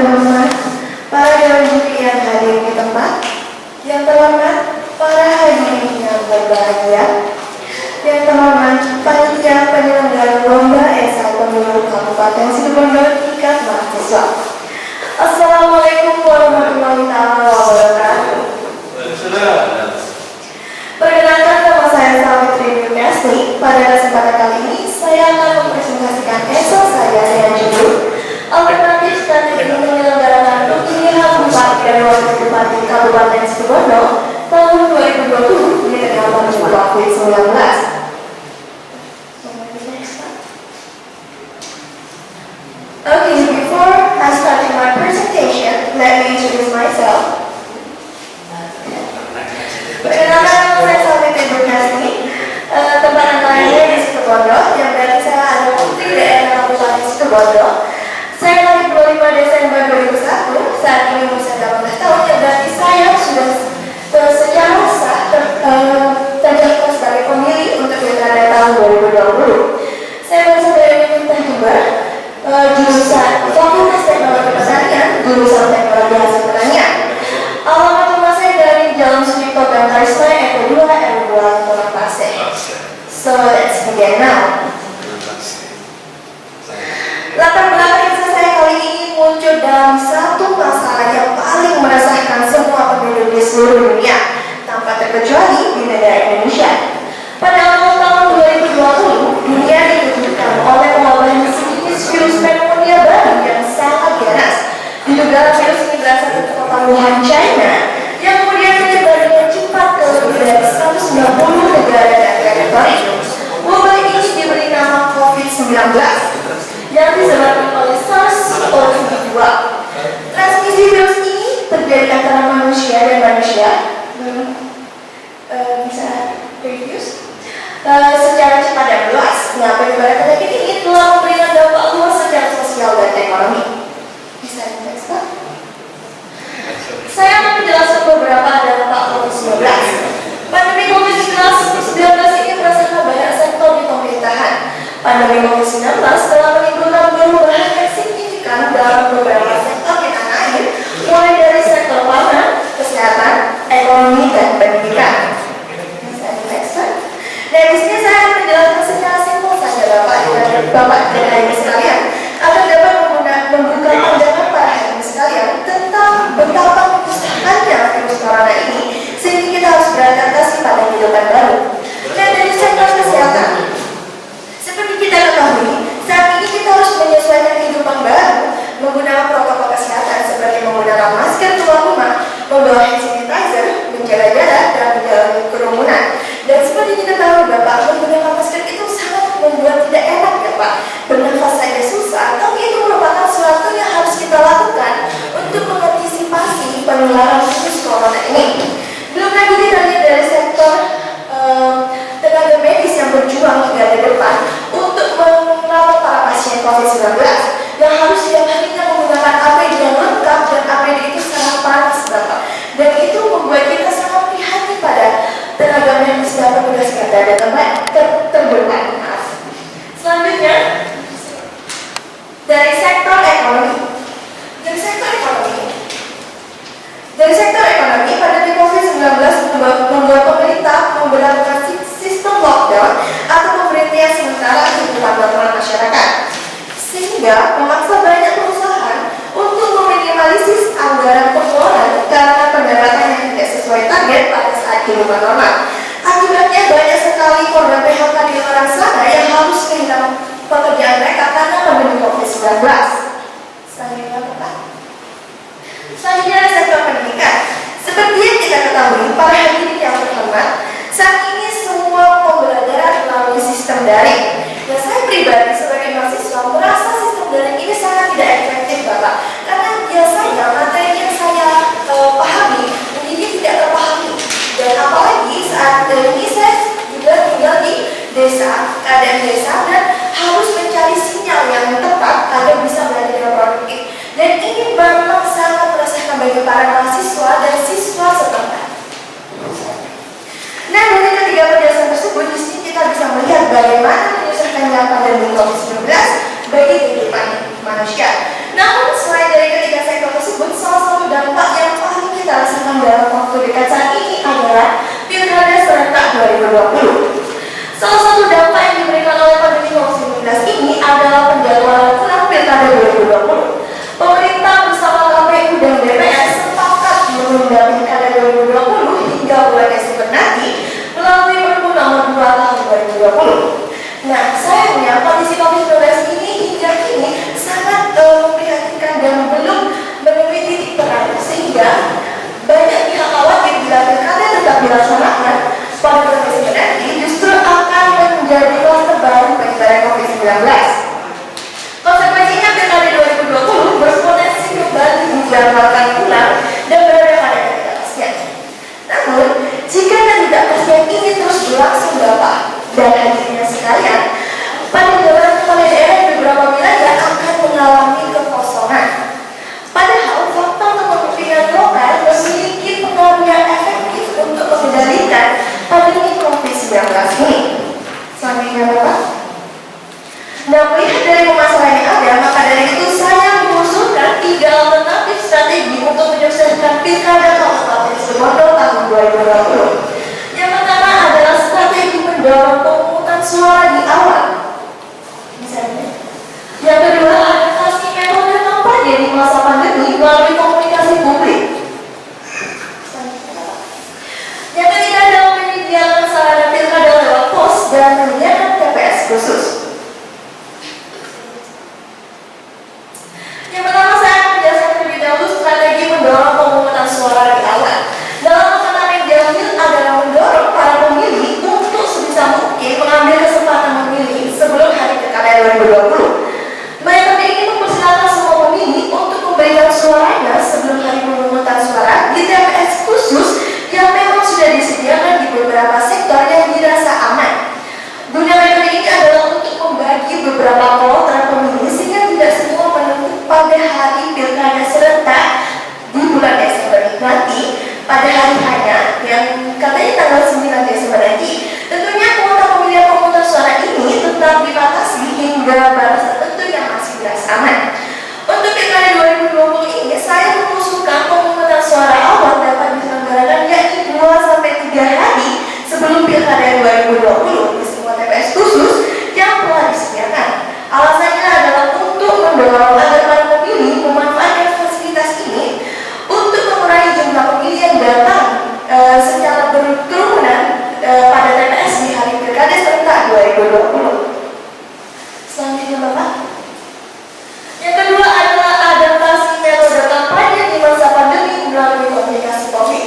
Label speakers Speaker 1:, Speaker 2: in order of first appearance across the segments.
Speaker 1: teman-teman, para dewan juri yang hadir di tempat, yang terhormat para hadirin yang berbahagia, yang terhormat panitia penyelenggara lomba esai pemilu Kabupaten Situbondo tingkat mahasiswa. Assalamualaikum warahmatullahi wabarakatuh. Perkenalkan, nama saya Savitri Nurniasni. Pada kesempatan kali ini saya akan mempresentasikan esai saya dengan judul Alternatif Strategi Menyelenggarakan Pemilihan Bupati dan Wakil Bupati Kabupaten Situbondo tahun 2020 di tengah pandemi COVID-19. Okay, before I start my presentation, let me introduce myself. Perkenalkan, nama saya Savitri Nurniasni. Tempat lainnya di Situbondo, yang berarti saya adalah putri daerah Kabupaten Situbondo. Saya lahir 25 Desember 2001, saat ini berusia 18 tahun, yang berarti saya sudah secara sah terdaftar sebagai pemilih untuk pilkada tahun 2020. Saya berasal dari Universitas Jember, jurusan Fakultas Teknologi Pertanian, jurusan Teknologi Hasil Pertanian. Alamat rumah saya dari Jalan Sucipto Bantarisma, RW 2, RW 2, Tolong Pasir. So let's begin now. Latar belakang kisah saya kali ini muncul dalam satu masalah yang paling meresahkan semua penduduk di seluruh dunia, tanpa terkecuali di negara Indonesia. Pada awal tahun 2020, dunia dikejutkan oleh wabah sejenis virus pneumonia baru yang sangat ganas. Diduga virus ini berasal dari kota Wuhan, China, yang kemudian menyebar dengan cepat ke lebih dari 190 negara dan teritori. Wabah ini diberi nama COVID-19 yang disebabkan oleh SARS-CoV-2. Transmisi virus ini terjadi antara manusia dan manusia. Bisa previous secara cepat dan luas. Nah, penyebaran penyakit ini telah memberikan dampak luas secara sosial dan ekonomi. Bisa next, Pak? Saya akan menjelaskan beberapa dampak COVID-19. Pandemi COVID-19 ini merasakan banyak sektor di pemerintahan. Pandemi COVID-19 telah menimbulkan perubahan yang signifikan dalam beberapa sektor di tanah air, mulai dari sektor pangan, kesehatan, ekonomi, dan pendidikan. Dan di sini saya akan menjelaskan secara simpel saja Bapak dan Ibu sekalian, agar dapat membuka pandangan para hadirin sekalian tentang betapa menyusahkannya virus corona ini, sehingga kita harus beradaptasi pada kehidupan baru. Dan dari sektor kesehatan, seperti kita ketahui, saat ini kita harus menyesuaikan kehidupan baru menggunakan protokol kesehatan seperti menggunakan masker keluar rumah, membawa hand sanitizer, menjaga jarak, dan menjalani kerumunan. Dan seperti kita tahu, Bapak, menggunakan masker itu sangat membuat tidak enak, ya Pak. Bernafas saja susah, tapi itu merupakan sesuatu yang harus kita lakukan untuk mengantisipasi penularan virus corona ini. Belum lagi kita lihat dari sektor tenaga medis yang berjuang hingga di depan untuk merawat para pasien COVID-19 yang harus setiap harinya menggunakan APD yang lengkap, dan APD itu sangat panas, Bapak. Dan itu membuat kita sangat prihatin pada tenaga medis dan petugas kesehatan terberkat. Selanjutnya, dari sektor ekonomi. Dari sektor ekonomi, pandemi COVID-19 membuat pemerintah memberlakukan sistem lockdown atau pemberhentian sementara kehidupan normal masyarakat, sehingga memaksa banyak perusahaan untuk meminimalisir anggaran pengeluaran karena pendapatan yang tidak sesuai target pada saat kehidupan normal. Akibatnya banyak sekali korban PHK di luar sana yang harus kehilangan pekerjaan mereka karena pandemi COVID-19. Selanjutnya ada sektor pendidikan. Seperti yang kita ketahui, para hadirin yang terhormat, saat ini semua pembelajaran melalui sistem daring. Dan saya pribadi sebagai mahasiswa merasa sistem daring ini sangat tidak efektif, Bapak. Karena biasanya materi yang saya pahami menjadi tidak terpahami. Dan apalagi saat ini saya juga tinggal di desa, keadaan desa, dan harus mencari sinyal yang tepat agar bisa belajar dengan produktif. Dan ini memang sangat merasakan bagi para mahasiswa dan siswa setempat. Nah, dari ketiga penjelasan tersebut, di sini kita bisa melihat bagaimana menyusahkannya pandemi COVID-19 bagi kehidupan manusia. Namun, selain dari ketiga sektor dilaksanakan dalam waktu dekat saat ini adalah Pilkada serentak 2020. Salah satu dampak yang diberikan oleh pandemi COVID-19 ini adalah penjadwalan ulang Pilkada 2020. Pemerintah bersama KPU dan DPR sepakat menunda Pilkada 2020 hingga bulan Desember nanti melalui Perpu Nomor 2 Tahun 2020. Nah, sayangnya kondisi COVID-19 ini hingga kini sangat memprihatinkan dan belum menemui titik terang, sehingga banyak pihak khawatir bila Pilkada tetap dilaksanakan pada bulan Desember nanti justru akan menjadi kluster baru penyebaran COVID-19. Konsekuensinya Pilkada 2020 berpotensi kembali dijadwalkan ulang dan berada pada ketidakpastian. Namun, jika ketidakpastian ini terus berlangsung Bapak dan hadirin sekalian, pada jalan kepala daerah di beberapa wilayah akan mengalami kekosongan. Padahal faktor kepemimpinan lokal memiliki pengaruh yang efektif untuk mengendalikan pandemi COVID-19 ini. Selanjutnya Bapak. Nah, melihat dari permasalahan yang ada, maka dari itu saya mengusulkan 3 alternatif strategi untuk menyelesaikan Pilkada Kabupaten Situbondo tahun 2020. Yang pertama adalah strategi mendorong pemungutan suara di awal. Misalnya. Yang kedua adalah kasih metode kampanye di masa pandemi melalui komunikasi publik. Yang ketiga adalah menyediakan sarana pilkada lewat pos dan menyediakan TPS khusus. Yang pertama saya akan menjelaskan terlebih dahulu strategi mendorong pemungutan suara di awal. Dalam pertama yang diambil adalah mendorong para pemilih untuk sebisa mungkin mengambil kesempatan memilih sebelum hari Pilkada 2020. Mereka ingin mempersilahkan semua pemilih untuk memberikan suaranya sebelum hari pemungutan suara di TPS khusus yang memang sudah disediakan di beberapa sektor yang dirasa aman. Guna metode ini adalah untuk membagi beberapa kloter pemilih sehingga tidak semua menumpuk pada hari Pilkada serentak di bulan Desember nanti pada hari hanya yang katanya tanggal 9 Desember nanti. Tentunya kuota pemilihan pemungutan suara ini tetap dibatasi hingga batas tertentu yang masih dirasa aman. Untuk Pilkada 2020 ini saya mengusulkan pemungutan suara awal dapat diselenggarakan yakni 2-3 hari sebelum Pilkada 2020 di semua TPS khusus yang telah disediakan. Alasannya adalah untuk mendorong agar para pemilih memanfaatkan fasilitas ini untuk mengurangi jumlah pemilih yang datang secara berkerumunan pada TPS di hari Pilkada serentak 2020. Selanjutnya Bapak. Yang kedua adalah adaptasi metode kampanye di masa pandemi melalui komunikasi COVID.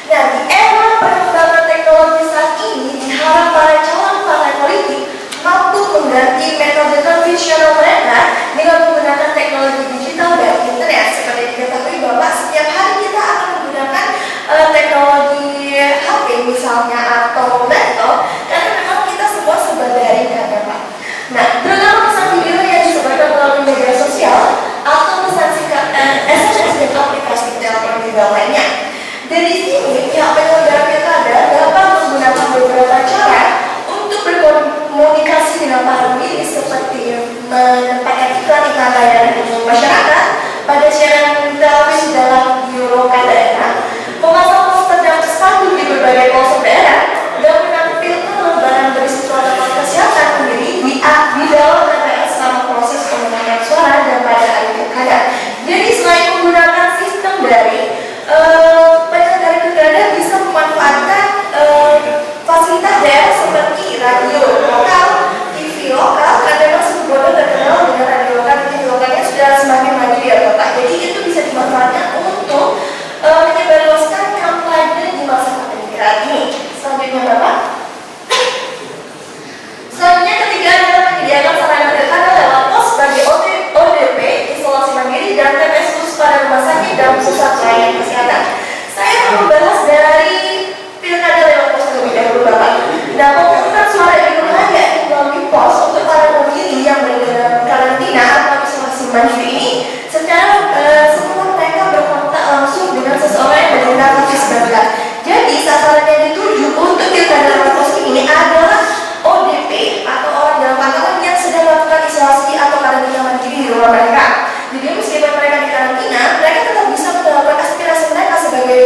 Speaker 1: Nah, di era perkembangan teknologi saat ini diharap para calon partai politik mampu mengganti metode konvensional mereka dengan menggunakan teknologi digital dan internet. Seperti diketahui Bapak, setiap hari kita akan menggunakan teknologi HP misalnya atau laptop karena memang kita semua serba daring kan Bapak. Nah, terutama pesan video yang disebarkan melalui media sosial atau pesan singkat SMS dan aplikasi telepon juga lainnya. Dari sini pihak penyelenggara pilkada dapat menggunakan beberapa cara untuk berkomunikasi dengan para pemilih seperti menempatkan iklan-iklan layanan umum masyarakat pada siaran televisi dalam video lokal daerah, memasang poster dan spanduk di berbagai pelosok daerah, dan menampilkan lembaran berisi protokol kesehatan sendiri di dalam TPS selama proses pemungutan suara dan pada hari pilkada. Jadi selain menggunakan sistem dari penyelenggara pilkada bisa memanfaatkan fasilitas daerah seperti radio lokal, TV lokal, karena memang Situbondo terkenal dengan radio lokal, TV lokalnya sudah semakin maju ya Bapak. Jadi itu bisa dimanfaatkan untuk menyebarluaskan kampanye di masa pandemi ini. Selanjutnya Bapak. Selanjutnya ketiga adalah menyediakan sarana pilkada lewat pos bagi ODP, isolasi mandiri dan TPS khusus pada rumah sakit dan pusat pelayanan kesehatan. Saya akan membahas dari pilkada lewat pos terlebih dahulu Bapak. Nah, pemungutan suara di rumah yakni melalui pos untuk para pemilih yang berada karantina atau isolasi mandiri ini secara semua mereka berkontak langsung dengan seseorang yang berada COVID-19. Jadi sasaran yang dituju untuk pilkada lewat pos ini adalah ODP atau orang dalam pantauan yang sedang melakukan isolasi atau karantina mandiri di rumah mereka. Jadi meskipun mereka di karantina, mereka tetap bisa menyalurkan aspirasi mereka sebagai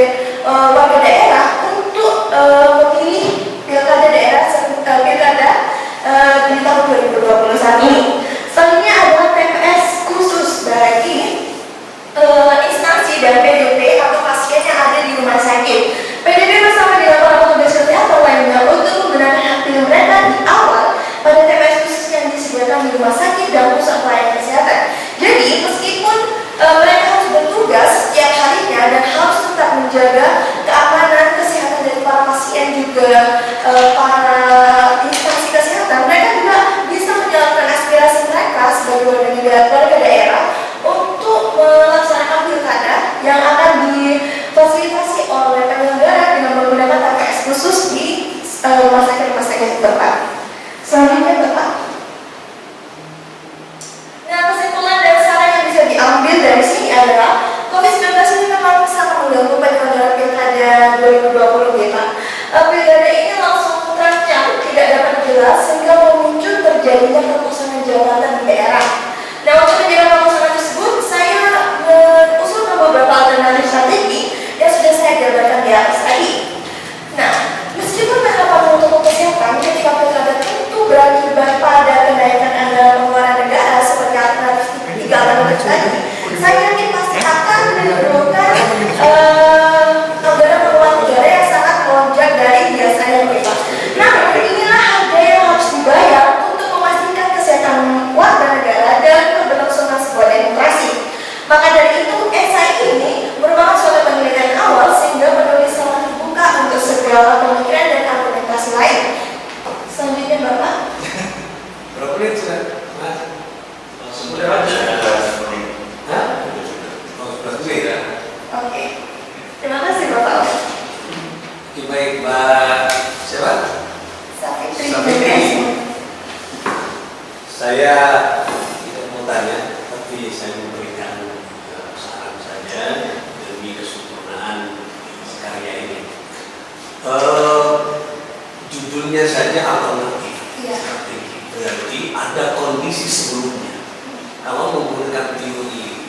Speaker 1: menimbulkan anggaran pengeluaran negara yang sangat melonjak dari biasanya Pak. Namun inilah harga yang harus dibayar untuk memastikan kesehatan warga negara dan keberlangsungan sebuah demokrasi. Maka dari itu, esai ini merupakan suatu penelitian awal sehingga menulis sangat terbuka untuk segala pemikiran dan argumentasi lain. Selanjutnya Bapak.
Speaker 2: Berapa menit sudah?
Speaker 3: Sudah ada.
Speaker 2: Hah? Oh, 11 menit ya?
Speaker 1: Oke. Terima kasih Bapak.
Speaker 2: Oke, baik, Mbak siapa?
Speaker 1: Safitri.
Speaker 2: Saya tidak mau tanya, tapi saya memberikan saran saja demi kesempurnaan karya ini. Judulnya saja alternatif.
Speaker 1: Iya.
Speaker 2: Berarti ada kondisi sebelumnya. Kalau menggunakan teori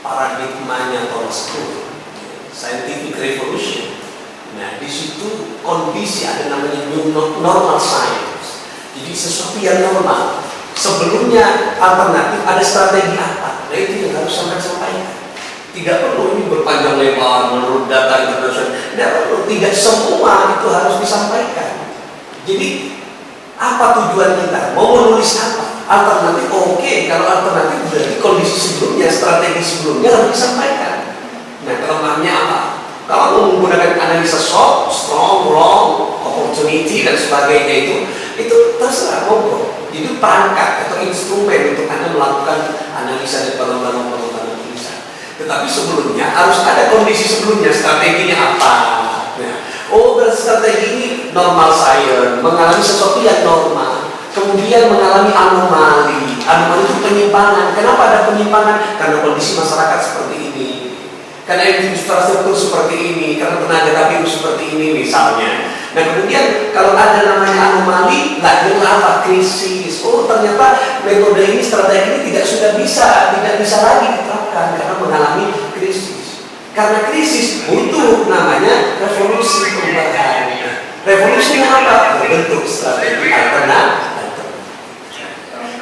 Speaker 2: paradigmanya Thomas Kuhn, scientific revolution. Nah, di situ kondisi ada namanya new normal science. Jadi sesuatu yang normal. Sebelumnya alternatif ada strategi apa? Nah, itu yang harus sampaikan. Tidak perlu ini berpanjang lebar menurut data internasional. Tidak perlu. Tidak semua itu harus disampaikan. Jadi apa tujuan kita? Mau menulis apa? Alternatif, oke. Kalau alternatif berarti kondisi sebelumnya, strategi sebelumnya harus disampaikan. Nah, kelemahannya apa? Kalau menggunakan analisa shock, strong, wrong, opportunity dan sebagainya itu terserah monggo. Itu perangkat atau instrumen untuk Anda melakukan analisa dan pengembangan tulisan. Tetapi sebelumnya harus ada kondisi sebelumnya, strateginya apa? Nah, berarti strategi ini normal science, mengalami sesuatu yang normal, kemudian mengalami anomali. Anomali itu penyimpangan. Kenapa ada penyimpangan? Karena kondisi masyarakat seperti ini. Karena infrastruktur seperti ini, karena tenaga KPU seperti ini misalnya. Nah kemudian kalau ada namanya anomali, lahirlah apa? Krisis. Oh ternyata metode ini, strategi ini tidak bisa lagi diterapkan karena mengalami krisis. Karena krisis butuh namanya revolusi perubahan. Revolusi apa? Bentuk strategi alternatif.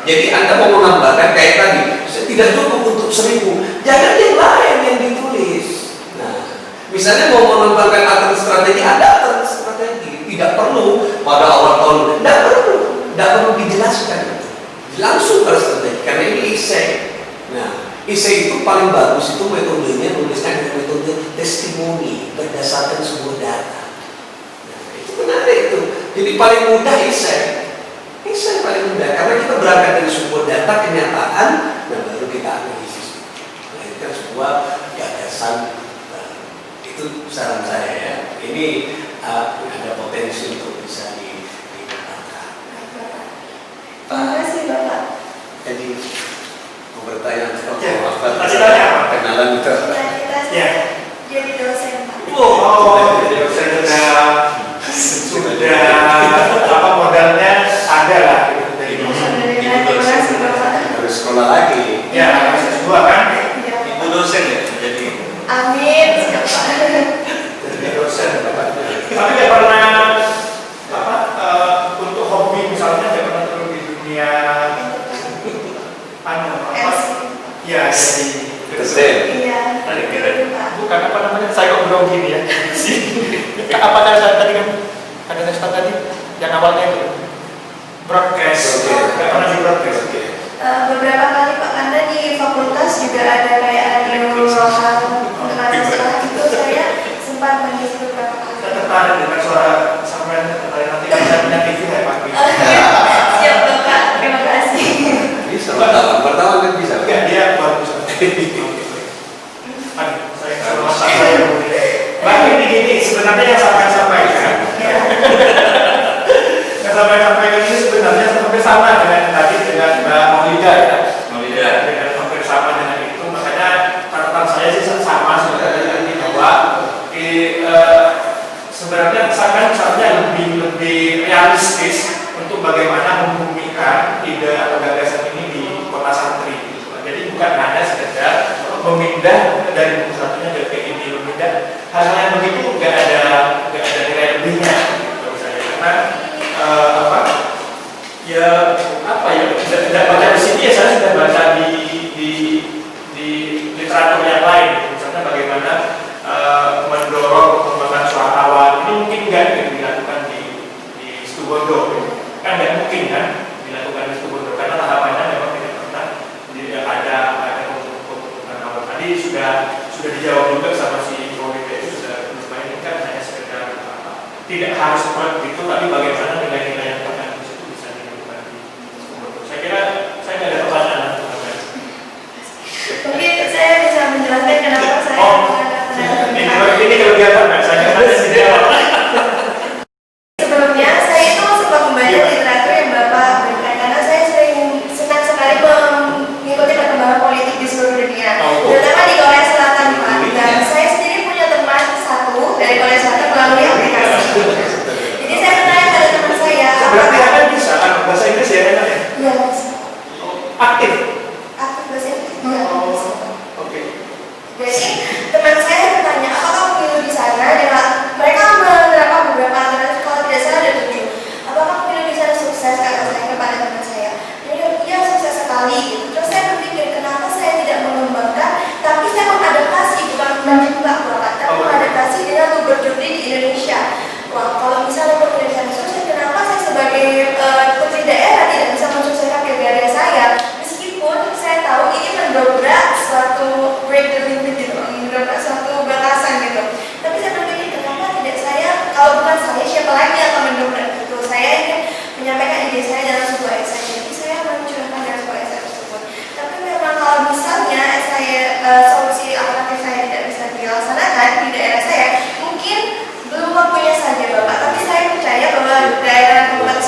Speaker 2: Jadi Anda mau menggambarkan kayak tadi, tidak cukup untuk 1000, jangan yang lain yang ditulis. Nah, misalnya mau mengembangkan alternatif strategi, ada alternatif strategi. Tidak perlu pada awal tahun, tidak perlu dijelaskan. Langsung pada strategi, karena ini esai. Nah, esai itu paling bagus itu metodenya menuliskan dengan metode testimoni berdasarkan sebuah data. Nah, itu menarik itu. Jadi paling mudah esai. Esai paling mudah karena kita berangkat dari sebuah data kenyataan dan baru kita analisis. Melahirkan sebuah gagasan. Itu saran saya ya. Ini ada potensi untuk bisa dikembangkan.
Speaker 1: Terima kasih Bapak.
Speaker 2: Jadi mau bertanya
Speaker 3: kenalan
Speaker 2: itu.
Speaker 1: Ya. Jadi dosen Pak.
Speaker 3: Jadi dosen sudah apa modalnya ada lah gitu dari dosen.
Speaker 1: Terima kasih Bapak.
Speaker 2: Harus sekolah lagi.
Speaker 3: Ya harus S2 kan?
Speaker 1: Iya.
Speaker 3: Ibu dosen ya jadi.
Speaker 1: Amin. Siapa?
Speaker 3: Jadi dosen. Tapi dia pernah untuk hobi misalnya dia pernah turun di dunia ya jadi
Speaker 2: Dosen.
Speaker 1: Iya.
Speaker 3: bukan apa namanya saya kok belum gini ya apa tadi kan ada tes tadi yang awalnya itu broadcast pernah di broadcast
Speaker 1: Beberapa kali Pak karena di fakultas juga ada kayak radio lokal untuk mahasiswa itu saya sempat mengisi beberapa kali.
Speaker 3: saya tertarik dengan suara sampai tertarik nanti bisa punya TV ya Pak.
Speaker 1: Siap Bapak, terima kasih.
Speaker 2: Bisa pertama kan bisa.
Speaker 3: Enggak dia bagus. Aduh, saya kalau saya Mbak ini sebenarnya yang sampaikan yang sampaikan ini sebenarnya hampir sama dengan tadi dengan Mbak Maulida ya. Maulida dengan hampir sama dengan itu, makanya catatan saya sih sama sebenarnya bahwa sebenarnya misalnya lebih realistis untuk bagaimana membumikan ide atau gagasan ini di kota santri. Jadi bukan hanya sekedar memindah dari buku satunya ke ini memindah hal-hal yang begitu nggak ada nilai lebihnya gitu misalnya karena tidak baca di sini ya saya sudah baca di literatur yang lain lain. Misalnya bagaimana mendorong perkembangan suarawan ini mungkin nggak dilakukan di Situbondo, kan nggak mungkin kan dilakukan di Situbondo karena tahapannya memang tidak pernah ada pembentukan awal. Tadi sudah dijawab juga sama si Kowi itu sudah lumayan, ini kan hanya sekedar tidak harus seperti itu, tapi bagaimana nilai-nilai yang terkandung di situ bisa dilakukan di Situbondo. Saya kira saya nggak ada pertanyaan.
Speaker 1: Mungkin saya bisa menjelaskan kenapa saya
Speaker 3: Ini kelebihan kan saya ada di jawab.
Speaker 1: Sebelumnya saya itu sempat membaca literatur yang Bapak berikan karena saya senang sekali mengikuti perkembangan politik di seluruh dunia, terutama di Korea Selatan, Pak. Dan saya sendiri punya teman satu dari Korea Selatan melalui aplikasi. Jadi saya bertanya pada teman saya.
Speaker 3: Berarti Anda bisa kan bahasa Inggris ya enak ya?
Speaker 1: Iya, bisa.
Speaker 3: Aktif.
Speaker 1: Aktif bahasa Inggris. Iya, bisa.
Speaker 3: Oke.
Speaker 1: Jadi teman saya bertanya, apakah pemilu di sana? Mereka menerapkan beberapa aturan, kalau tidak salah ada 7. Apakah pemilu di sana sukses? Kata saya kepada teman saya. Iya, sukses sekali. Gitu. Terus saya berpikir, kenapa saya tidak mengembangkan? Tapi saya mengadaptasi, bukan menjebak, tapi mengadaptasi dengan berjudi di Indonesia. Wah, kalau misalnya pemilu di sana sukses, kenapa saya sebagai putri daerah tidak bisa mensukseskan pilkada saya? Meskipun saya tahu ini mendobrak suatu break the limit gitu, mendobrak suatu batasan gitu. Tapi saya berpikir kenapa tidak saya, kalau bukan saya siapa lagi yang akan mendobrak itu? Saya ingin menyampaikan ide saya dalam sebuah esai, jadi saya mencurahkan dalam sebuah esai tersebut. Tapi memang kalau misalnya solusi alternatif saya tidak bisa dilaksanakan di daerah saya, mungkin belum waktunya saja Bapak. Tapi saya percaya bahwa daerah Kabupaten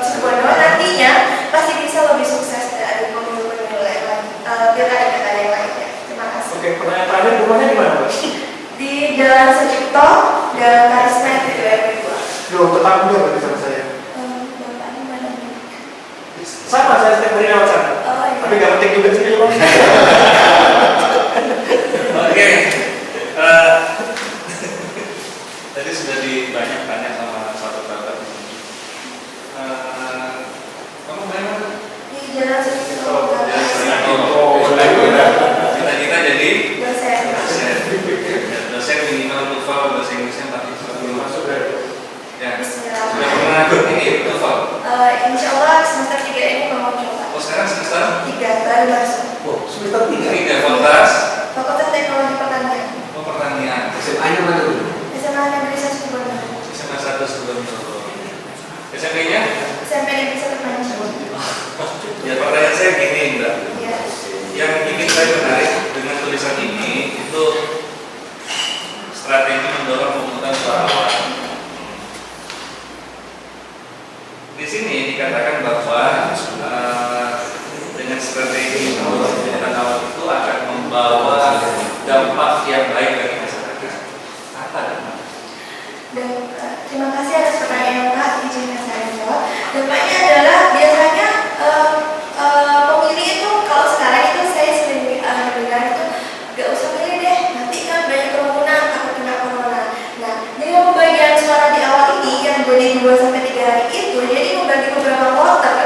Speaker 1: Situbondo nantinya pasti bisa lebih sukses dari pemilu-pemilu lain, pilkada-pilkada yang lainnya. Terima kasih.
Speaker 3: Oke, pertanyaan terakhir, rumahnya di mana, Pak?
Speaker 1: Di Jalan Sucipto, Jalan Karisma itu RW2.
Speaker 3: Loh, tetap juga berarti sama saya.
Speaker 1: Bapak di mana?
Speaker 3: Sama, saya setiap hari lewat sana.
Speaker 1: Oh, iya.
Speaker 3: Tapi nggak penting juga sih, Bang.
Speaker 4: Oke, tadi sudah banyak sama sahabat-sahabat di sini. Kamu main mana?
Speaker 1: Di Jalan Sucipto.
Speaker 4: Kita jadi
Speaker 1: Dosen.
Speaker 4: dosen minimal TOEFL bahasa Inggrisnya 4
Speaker 3: Masuk dari
Speaker 4: ya.
Speaker 1: Bismillah.
Speaker 4: Sudah pernah ikut ini TOEFL?
Speaker 1: Insya Allah semester 3 ini mau coba.
Speaker 4: Oh sekarang semester
Speaker 1: 3 baru masuk.
Speaker 2: Oh, semester 3.
Speaker 4: 3 fakultas
Speaker 1: Fakultas Teknologi Pertanian.
Speaker 4: pertanian.
Speaker 2: SMA-nya mana dulu?
Speaker 1: SMA Negeri 1 Situbondo.
Speaker 4: SMA 1 sebelum SMP-nya?
Speaker 1: SMP Negeri 1 Panji.
Speaker 4: Ya pertanyaan saya gini, Mbak.
Speaker 1: Iya.
Speaker 4: Yang bikin saya menarik dengan tulisan ini itu strategi mendorong pemungutan suara awal. Di sini dikatakan bahwa dengan strategi mendorong pemungutan awal itu akan membawa dampak yang baik bagi masyarakat. Apa dampak?
Speaker 1: Dan terima kasih atas pertanyaan Pak, izinkan saya jawab. Dampaknya adalah biasanya pemilih itu kalau sekarang itu saya sering dengar itu gak usah pilih deh, nanti kan banyak kerumunan, takut kena corona. Nah, dengan pembagian suara di awal ini yang berdiri 2-3 hari itu, jadi membagi beberapa kloter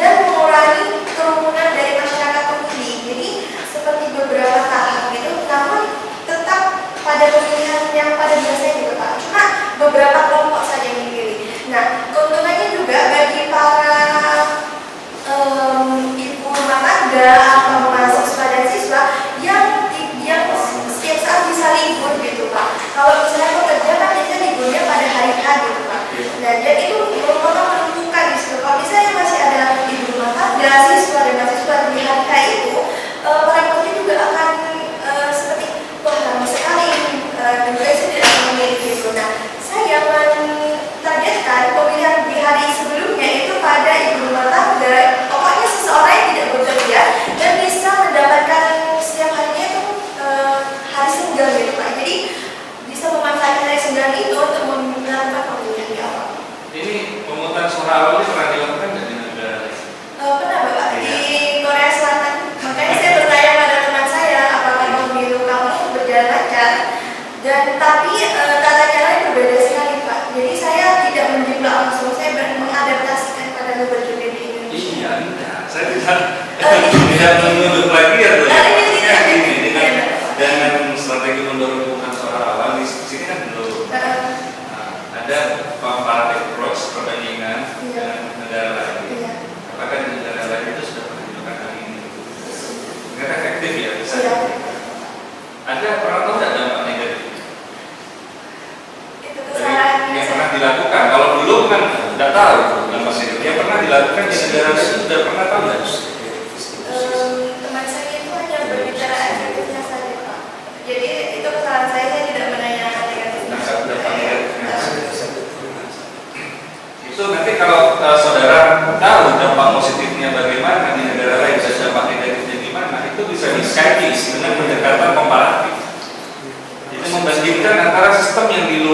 Speaker 1: dan mengurangi kerumunan dari masyarakat pemilih. Jadi seperti beberapa tahap gitu, namun tetap pada pemilihan yang pada biasanya gitu Pak. Cuma beberapa kelompok saja yang dipilih. Nah, keuntungannya juga bagi para ibu rumah tangga atau mahasiswa dan siswa yang setiap saat bisa libur gitu Pak. Kalau misalnya pekerja kan biasanya liburnya pada hari H gitu Pak. Nah, jadi itu merupakan menentukan di situ. Kalau misalnya masih ada ibu rumah tangga, siswa dan mahasiswa di hari H itu, para pekerja juga akan seperti wah lama sekali dan saya tidak memilih gitu. Nah, saya mentargetkan pemilihan di hari sebelumnya itu pada ibu rumah tangga, pokoknya seseorang yang tidak bekerja dan bisa mendapatkan setiap harinya itu hari senggang gitu Pak. Jadi bisa memanfaatkan hari senggang itu untuk melakukan pemilihan di awal.
Speaker 4: Ini pemungutan suara awal ini pernah dilakukan di negara lain?
Speaker 1: Pernah Bapak di Korea Selatan. Makanya saya bertanya pada teman saya apakah pemilu kamu berjalan lancar. Dan tapi tata caranya berbeda sekali Pak. Jadi saya tidak menjiplak langsung, saya mengadaptasikan pada berjuang di Indonesia.
Speaker 4: Iya, enggak. Saya tidak menuduh lagi ya tuh.
Speaker 1: Ini tidak.
Speaker 4: Dengan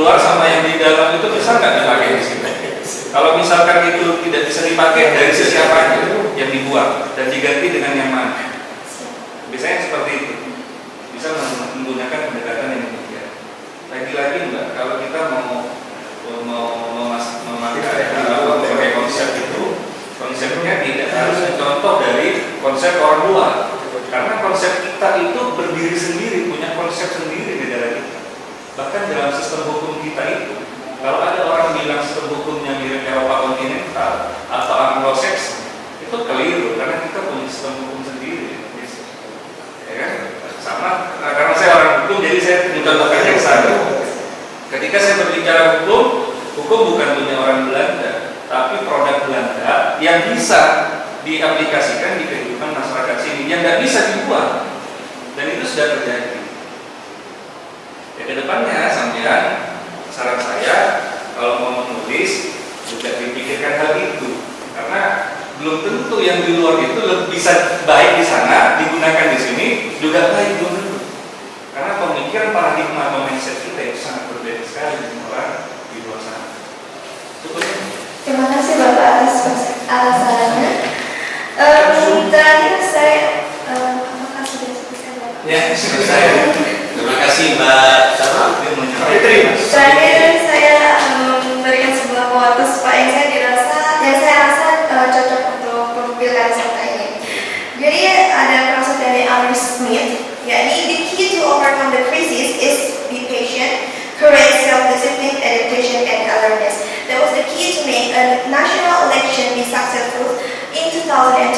Speaker 4: luar sama yang di dalam itu bisa nggak dipakai di sini? Kalau misalkan itu tidak bisa dipakai dari sisi apa yang dibuang dan diganti dengan yang mana? Biasanya seperti itu. Bisa menggunakan pendekatan yang demikian. Lagi-lagi enggak, kalau kita mau memakai konsep itu, konsepnya tidak harus contoh dari konsep orang luar. Karena konsep kita itu berdiri sendiri, punya konsep sendiri di negara kita. Bahkan dalam sistem hukum kita itu, kalau ada orang bilang sistem hukumnya mirip Eropa kontinental atau Anglo-Saxon, itu keliru karena kita punya sistem hukum sendiri. Ya kan? Sama, karena saya orang hukum, jadi saya mencontohkannya ke sana. Ketika saya berbicara hukum bukan punya orang Belanda, tapi produk Belanda yang bisa diaplikasikan di kehidupan masyarakat sini, yang nggak bisa dibuang, dan itu sudah terjadi. Ya, kedepannya sampean, saran saya kalau mau menulis juga dipikirkan hal itu, karena belum tentu yang di luar itu bisa baik di sana digunakan di sini juga baik, belum tentu. Karena pemikiran paradigma atau mindset kita itu sangat berbeda sekali dengan orang di luar sana.
Speaker 1: Terima kasih Bapak atas sarannya. Terakhir saya, apakah sudah selesai Bapak?
Speaker 2: Ya, selesai. Terima kasih Mbak
Speaker 3: Fitri.
Speaker 1: Terakhir saya memberikan sebuah quotes Pak yang saya rasa cocok untuk pilkada serentak ini. Jadi ada proses dari Adam Smith, yakni the key to overcome the crisis is be patient, courage, self-discipline, adaptation, and awareness. That was the key to make a national election be successful in 2020,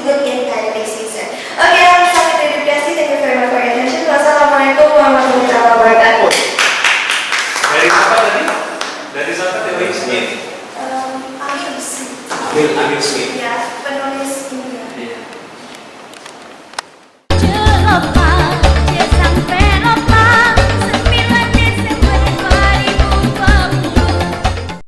Speaker 1: even in pandemic season. Okay, I'm Sakit Edukasi. Thank you very much for your attention. Wassalamualaikum warahmatullahi wabarakatuh.
Speaker 4: Dari apa tadi? Dari siapa? Dari Smith.
Speaker 1: Amir Smith.
Speaker 2: Amir Smith.
Speaker 1: Ya, penulis